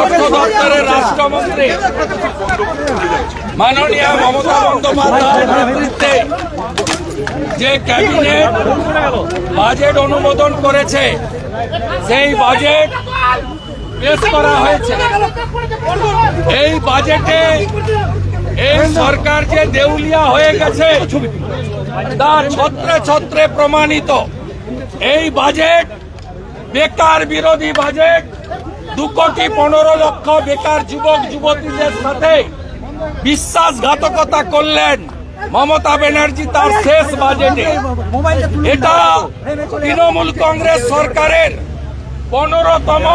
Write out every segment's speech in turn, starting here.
অর্থ দপ্তরের রাষ্ট্রমন্ত্রী মাননীয় মমতা বন্দ্যোপাধ্যায়ের নেতৃত্বে যে ক্যাবিনেট বাজেট অনুমোদন করেছে, সেই বাজেট পেশ করা হয়েছে। এই বাজেটে এই সরকার যে দেউলিয়া হয়ে গেছে তা ছত্রে ছত্রে প্রমাণিত। এই বাজেট বেকার বিরোধী বাজেট। 2,15,00,000 বেকার যুবক যুবতীদের সাথে বিশ্বাসঘাতকতা করলেন মমতা ব্যানার্জি তার শেষ বাজেটে। এটা তৃণমূল কংগ্রেস সরকারের 15তম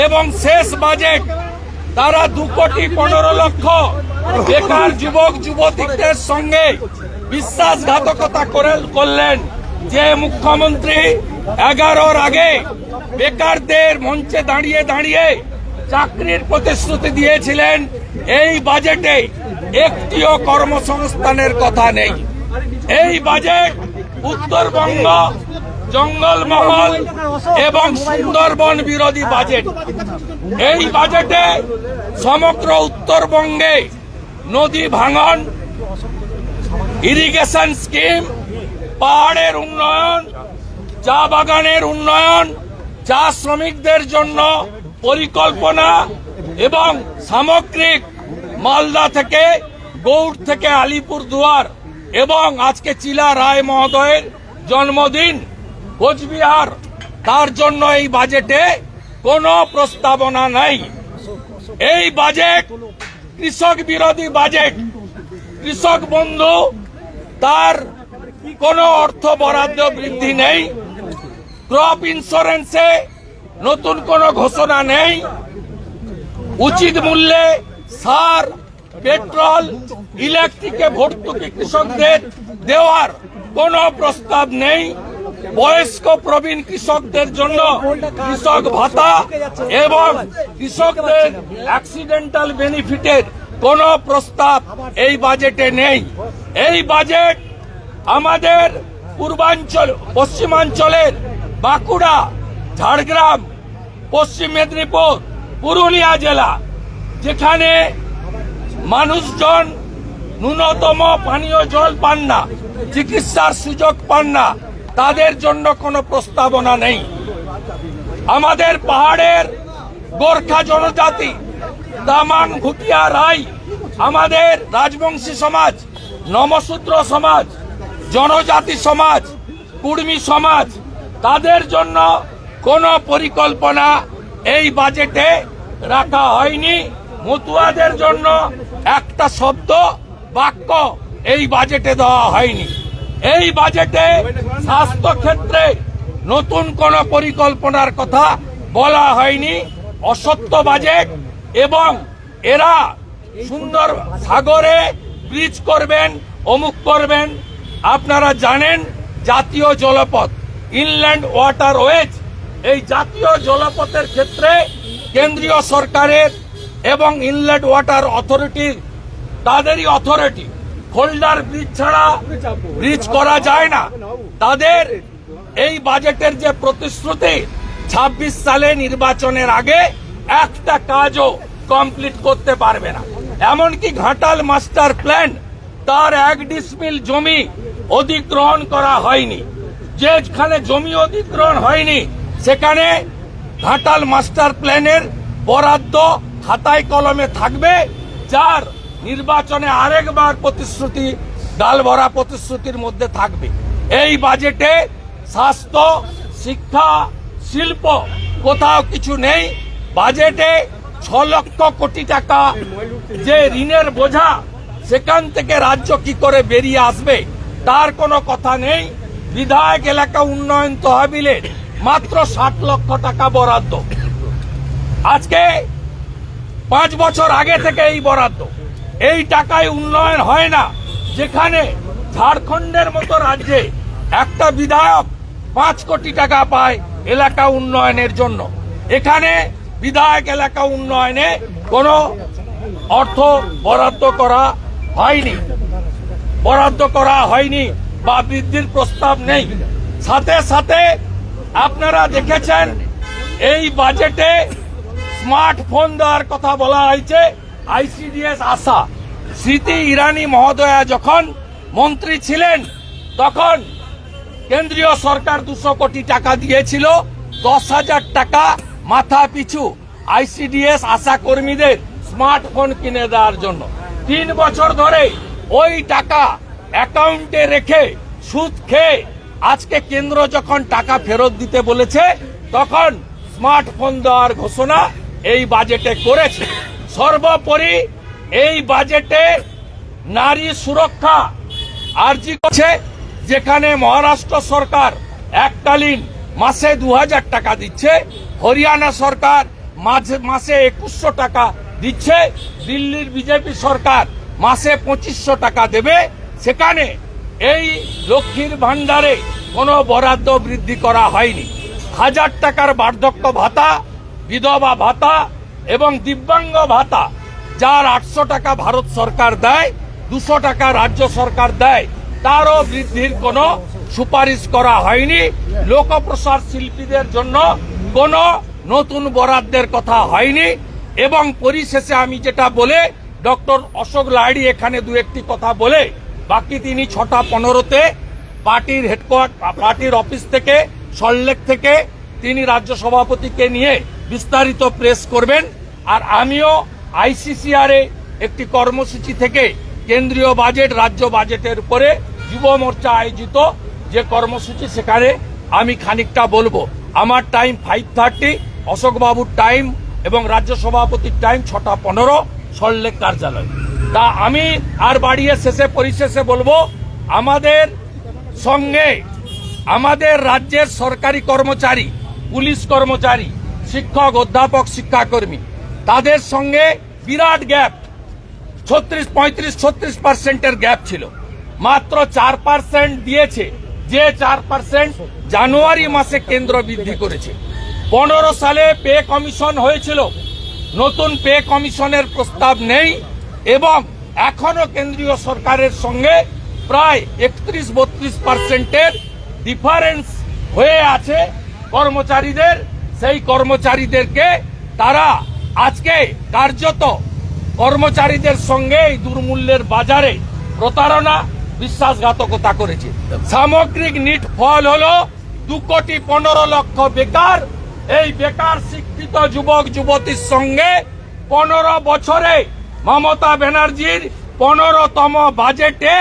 এবং শেষ বাজেট। তারা 2,15,00,000 বেকার যুবক যুবতীদের সঙ্গে বিশ্বাসঘাতকতা করলেন। যে মুখ্যমন্ত্রী 11-র আগে বেকারদের মঞ্চে দাঁড়িয়ে দাঁড়িয়ে চাকরির প্রতিশ্রুতি দিয়েছিলেন, এই বাজেটে একটিও কর্মসংস্থানের কথা নেই। এই বাজেট উত্তরবঙ্গ জঙ্গলমহল এবং সুন্দরবন বিরোধী বাজেট। এই বাজেটে সমগ্র উত্তরবঙ্গে নদী ভাঙন, ইরিগেশন স্কিম, পাহাড়ের উন্নয়ন, চা বাগানের উন্নয়ন, চা শ্রমিকদের জন্য পরিকল্পনা এবং সামগ্রিক মালদা থেকে গৌড় থেকে আলিপুরদুয়ার এবং আজকে চিলা রায় মহোদয়ের জন্মদিন কোচবিহার, তার জন্য এই বাজেটে কোনো প্রস্তাবনা নাই। এই বাজেট কৃষক বিরোধী বাজেট। কৃষক বন্ধু তার কোনো অর্থ বরাদ্দ বৃদ্ধি নেই। ক্রপ ইন্স্যুরেন্সে নতুন কোনো ঘোষণা নেই। উচিত মূল্যে সার, পেট্রোল, ইলেকট্রিকে ভর্তুকি কৃষকদের দেওয়ার কোনো প্রস্তাব নেই। বয়স্ক প্রবীণ কৃষকদের জন্য কৃষক ভাতা এবং কৃষকদের অ্যাক্সিডেন্টাল বেনিফিটের কোনো প্রস্তাব এই বাজেটে নেই। এই বাজেট আমাদের পূর্বাঞ্চল, পশ্চিমাঞ্চলের বাঁকুড়া, ঝাড়গ্রাম, পশ্চিম মেদিনীপুর, পুরুলিয়া জেলা, যেখানে মানুষজন ন্যূনতম পানীয় জল পান না, চিকিৎসার সুযোগ পান না, তাদের জন্য কোনো প্রস্তাবনা নেই। আমাদের পাহাড়ের গোর্খা জনজাতি, তামাং, ভুটিয়া, রাই, আমাদের রাজবংশী সমাজ, নমশূদ্র সমাজ, জনজাতি সমাজ, কুর্মী সমাজ, তাদের জন্য কোনো পরিকল্পনা এই বাজেটে রাখা হয়নি। মতুয়াদের জন্য একটা শব্দ বাক্য এই বাজেটে দেওয়া হয়নি। এই বাজেটে স্বাস্থ্য ক্ষেত্রে নতুন কোনো পরিকল্পনার কথা বলা হয়নি। অসত্য বাজেট। এবং এরা সুন্দর সাগরে ব্রিজ করবেন, অমুক করবেন। আপনারা জানেন জাতীয় জলপথ, ইনল্যান্ড ওয়াটারওয়েজ, এই জাতীয় জলপথের ক্ষেত্রে কেন্দ্রীয় সরকারের এবং ইনল্যান্ড ওয়াটার অথরিটির, তাদেরই অথরিটি, হোল্ডার ব্রিজ ছাড়া ব্রিজ করা যায় না। তাদের এই বাজেটের যে প্রতিশ্রুতি, 26 সালে নির্বাচনের আগে একটা কাজও কমপ্লিট করতে পারবে না। এমনকি ঘাটাল মাস্টার প্ল্যান, তার 1 ডিসমিল জমি অধিগ্রহণ করা হয়নি। যেখানে জমি অধিগ্রহণ হয়নি সেখানে ঘাটাল মাস্টার প্ল্যানের বরাদ্দ খাতায় কলমে থাকবে, যার নির্বাচনে আরেকবার প্রতিশ্রুতি, গালভরা প্রতিশ্রুতির মধ্যে থাকবে। এই বাজেটে স্বাস্থ্য, শিক্ষা, শিল্প কোথাও কিছু নেই। বাজেটে 6 লক্ষ কোটি টাকা যে ঋণের বোঝা, সেখান থেকে রাজ্য কি করে বেরিয়ে আসবে তার কোনো কথা নেই। বিধায়ক এলাকা উন্নয়ন তহবিলে মাত্র 60 লক্ষ টাকা বরাদ্দ। আজকে 5 বছর আগে থেকে এই বরাদ্দ। এই টাকায় উন্নয়ন হয় না। যেখানে ঝাড়খণ্ডের মতো রাজ্যে একটা বিধায়ক 5 কোটি টাকা পায় এলাকা উন্নয়নের জন্য, এখানে বিধায়ক এলাকা উন্নয়নে কোনো অর্থ বরাদ্দ করা হয়নি বা বৃদ্ধির প্রস্তাব নেই। সাথে সাথে আপনারা দেখেছেন এই বাজেটে স্মার্টফোন দেওয়ার কথা বলা হয়েছে আইসিডিএস আশা। স্মৃতি ইরানি মহোদয়া যখন মন্ত্রী ছিলেন তখন কেন্দ্রীয় সরকার 200 কোটি টাকা দিয়েছিল, 10,000 টাকা মাথা পিছু আইসিডিএস আশা কর্মীদের স্মার্টফোন কিনে দেওয়ার জন্য। 3 বছর ধরে ওই টাকা অ্যাকাউন্টে রেখে সুদ খেয়ে আজকে কেন্দ্র যখন টাকা ফেরত দিতে বলেছে তখন স্মার্টফোন দেওয়ার ঘোষণা এই বাজেটে করেছে। সর্বোপরি এই বাজেটে নারী সুরক্ষা আর্জি করছে, যেখানে মহারাষ্ট্র সরকার এককালীন মাসে 2,000 টাকা দিচ্ছে, হরিয়ানা সরকার মাসে 2,100 টাকা দিচ্ছে, দিল্লির বিজেপি সরকার মাসে 2,500 টাকা দেবে। সেখানে এই লক্ষ্মীর ভান্ডারে কোনো বরাদ্দ বৃদ্ধি করা হয়নি। 1,000 টাকার বার্ধক্য ভাতা, বিধবা ভাতা এবং দিব্যাঙ্গ ভাতা, যার 800 টাকা ভারত সরকার দেয়, 200 টাকা রাজ্য সরকার দেয়, তারও বৃদ্ধির কোনো সুপারিশ করা হয়নি। লোকপ্রসার শিল্পীদের জন্য কোনো নতুন বরাদ্দের কথা হয়নি। এবং পরিশেষে আমি যেটা বলে ডক্টর অশোক লাহিড়ী এখানে 2-1টি কথা বলে, বাকি তিনি 6:15-তে পার্টির পার্টির অফিস থেকে সল্টলেক থেকে তিনি রাজ্য সভাপতিকে নিয়ে বিস্তারিত প্রেস করবেন। আর আমিও আইসিসিআর একটি কর্মসূচি থেকে কেন্দ্রীয় বাজেট রাজ্য বাজেটের উপরে যুব মোর্চা আয়োজিত যে কর্মসূচি, সেখানে আমি খানিকটা বলবো। আমার টাইম 5:30, অশোকবাবুর টাইম এবং রাজ্য সভাপতির টাইম 6:15 সল্টলেক কার্যালয়। তা আমি আর বাড়িয়ে পরিশেষে বলবো, আমাদের সঙ্গে আমাদের রাজ্যের সরকারি কর্মচারী, পুলিশ কর্মচারী, শিক্ষক, অধ্যাপক, শিক্ষাকর্মী, তাদের সঙ্গে বিরাট গ্যাপ, 35-36% গ্যাপ ছিল। মাত্র 4% দিয়েছে, যে 4% জানুয়ারি মাসে কেন্দ্র বৃদ্ধি করেছে। 15 সালে পে কমিশন হয়েছিল, নতুন পে কমিশনের প্রস্তাব নেই এবং এখনো কেন্দ্রীয় সরকারের সঙ্গে প্রায় 31-32% ডিফারেন্স হয়ে আছে কর্মচারীদের। সেই কর্মচারীদেরকে তারা আজকে কার্যত কর্মচারীদের সঙ্গে এই দুর্মূল্যের বাজারে প্রতারণা, বিশ্বাসঘাতকতা করেছে। সামগ্রিক নিট ফল হলো 2,15,00,000 বেকার। এই বেকার শিক্ষিত যুবক যুবতীর সঙ্গে 15 বছরে মমতা ব্যানার্জির 15তম বাজেটে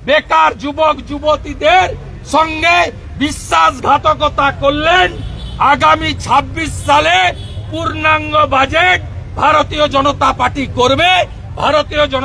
বেকার যুবক যুবতীদের সঙ্গে বিশ্বাসঘাতকতা করলেন। আগামী 26 সালে পূর্ণাঙ্গ বাজেট ভারতীয় জনতা পার্টি করবে। ভারতীয়